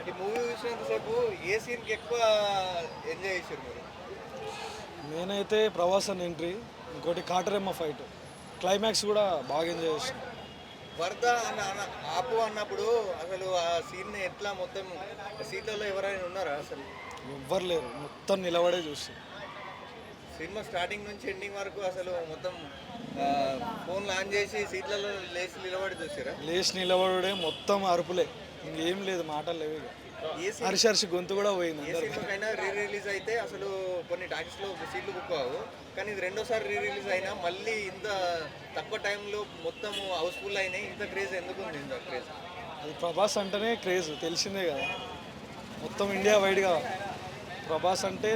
ఈ మూవీ చూసినంతసేపు ఏ సీన్‌కి ఎక్కువ ఎంజాయ్ చేశారు మీరు? నేనైతే ప్రభాసన్ ఎంట్రీ, ఇంకోటి కాటరేమ్మ ఫైట్, క్లైమాక్స్ కూడా బాగా ఎంజాయ్ చేసాను. వరద ఆపు అన్నప్పుడు అసలు ఆ సీన్‌ని ఎట్లా మొత్తం సీట్లలో ఎవరైనా ఉన్నారా అసలు? ఎవ్వరు లేరు, మొత్తం నిలబడే చూసి. సినిమా స్టార్టింగ్ నుంచి ఎండింగ్ వరకు అసలు మొత్తం ఫోన్‌లు ఆన్ చేసి సీట్లలో లేచి నిలబడి చూసారా? లేచి నిలబడే మొత్తం అరుపులే, ఇంకేం లేదు, మాటలు లేవు ఇక. ఏ సీన్ హర్షి హర్షి గొంతు కూడా పోయింది ఏ అందరికి. సినిమాకైనా రీ రిలీజ్ అయితే అసలు కొన్ని టాకీస్లో సీట్లు బుక్ అవ్వవు. కానీ ఇది రెండోసారి రీ రిలీజ్ అయినా మళ్ళీ ఇంత తక్కువ టైంలో మొత్తం హౌస్ఫుల్ అయినాయి. ఇంత క్రేజ్ ఎందుకు ఉంది? ఇంత క్రేజ్ అది ప్రభాస్ అంటేనే క్రేజ్, తెలిసిందే కదా. మొత్తం ఇండియా వైడ్గా ప్రభాస్ అంటే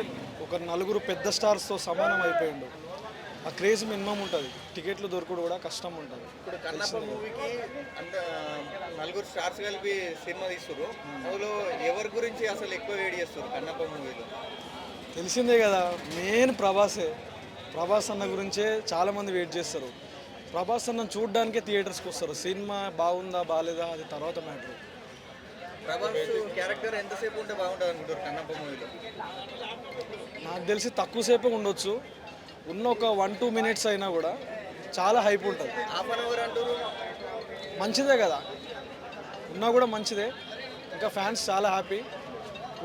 ఒక నలుగురు పెద్ద స్టార్స్తో సమానం అయిపోయిండు. ఆ క్రేజ్ మినిమం ఉంటుంది, టికెట్లు దొరకడు కూడా కష్టం ఉంటుంది. ఇప్పుడు కన్నప్ప మూవీకి అంత నలుగురు స్టార్స్ కలిపి సినిమా తీస్తారు. అందులో ఎవరి గురించి అసలు ఎక్కువ వేడి చేస్తారు కన్నప్ప మూవీలో? తెలిసిందే కదా, మెయిన్ ప్రభాసే. ప్రభాస్ అన్న గురించే చాలామంది వెయిట్ చేస్తారు. ప్రభాస్ అన్న చూడడానికే థియేటర్స్కి వస్తారు. సినిమా బాగుందా బాగాలేదా అది తర్వాత మ్యాటర్. ప్రభాస్ క్యారెక్టర్ ఎంతసేపు ఉంటే బాగుంటుంది అనుకుంటారు కన్నప్ప మూవీలో? నాకు తెలిసి తక్కువసేపే ఉండొచ్చు, ఉన్న ఒక 1-2 మినిట్స్ అయినా కూడా చాలా హైప్ ఉంటుంది. హాఫ్ అన్ అవర్ అంటారు. మంచిదే కదా, ఉన్నా కూడా మంచిదే. ఇంకా ఫ్యాన్స్ చాలా హ్యాపీ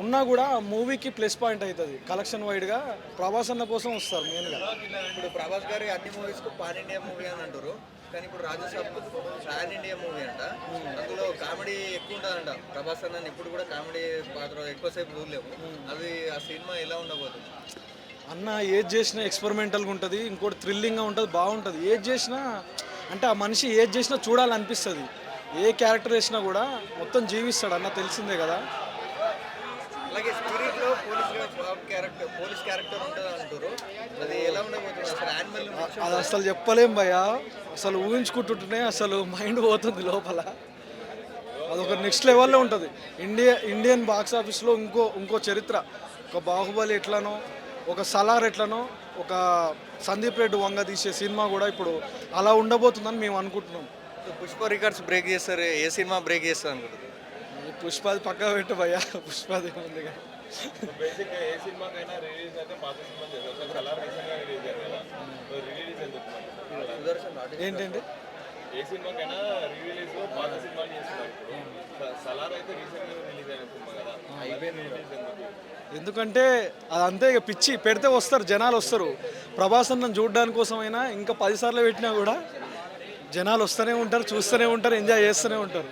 ఉన్నా కూడా మూవీకి ప్లస్ పాయింట్ అవుతుంది. కలెక్షన్ వైడ్గా ప్రభాస్ అన్న కోసం వస్తారు మెయిన్గా. ఇప్పుడు ప్రభాస్ గారి అన్ని మూవీస్కు పాన్ ఇండియా మూవీ అని అంటారు. కానీ ఇప్పుడు రాజసాబ్ పాన్ ఇండియా మూవీ అంట. అందులో కామెడీ ఎక్కువ ఉంటుందంట. ప్రభాస్ అన్న ఇప్పుడు కూడా కామెడీ పాత్ర ఎక్కువసేపు చూడలేము. అది ఆ సినిమా ఎలా ఉండబోతుంది? అన్న ఏది చేసినా ఎక్స్పెరిమెంటల్గా ఉంటుంది, ఇంకోటి థ్రిల్లింగ్గా ఉంటుంది, బాగుంటుంది. ఏది చేసినా అంటే ఆ మనిషి ఏది చేసినా చూడాలనిపిస్తుంది. ఏ క్యారెక్టర్ వేసినా కూడా మొత్తం జీవిస్తాడు అన్న, తెలిసిందే కదా. అలాగే స్పిరిట్లో పోలీస్ క్యారెక్టర్ ఉంటుంది అంటారు. అది ఎలా ఉండబోతుంది అసలు? యానిమల్ అది అసలు చెప్పలేం భయ్య, అసలు ఊహించుకుంటుంటేనే అసలు మైండ్ పోతుంది లోపల. అదొక నెక్స్ట్ లెవెల్లో ఉంటుంది. ఇండియన్ బాక్స్ ఆఫీస్లో ఇంకో చరిత్ర. ఒక బాహుబలి ఎట్లనో, ఒక సలార్ ఎట్లనో, ఒక సందీప్ రెడ్డి వంగ తీసే సినిమా కూడా ఇప్పుడు అలా ఉండబోతుందని మేము అనుకుంటున్నాం. పుష్ప రికార్డ్స్ బ్రేక్ చేస్తారు. ఏ సినిమా బ్రేక్ చేస్తారు అనుకుంటారు? ఈ పుష్పాది పక్కా పెట్టు భయ్య, పుష్పాది ఉంది. బేసిక్గా ఏ సినిమాకైనా రిలీజ్ అయితే పాత సినిమా చేస్తారు. కలర్ రీసెంట్గా రిలీజ్ అయ్యారు కదా, రిలీజ్ ఎందుకు సుదర్శన్ ఏంటంటే ఏ సినిమాకైనా రిలీజ్ పాత సినిమాలు చేస్తున్నారు. ఇప్పుడు సలార్ అయితే రీసెంట్గా రిలీజ్ అయిన సినిమా కదా, అయిపోయింది రిలీజ్ ఎందుకు? ఎందుకంటే అదంతే ఇక, పిచ్చి పెడితే వస్తారు జనాలు వస్తారు. ప్రభాస్ అన్నను చూడడానికి కోసమైనా ఇంకా 10 సార్లు పెట్టినా కూడా జనాలు వస్తూనే ఉంటారు, చూస్తూనే ఉంటారు, ఎంజాయ్ చేస్తూనే ఉంటారు.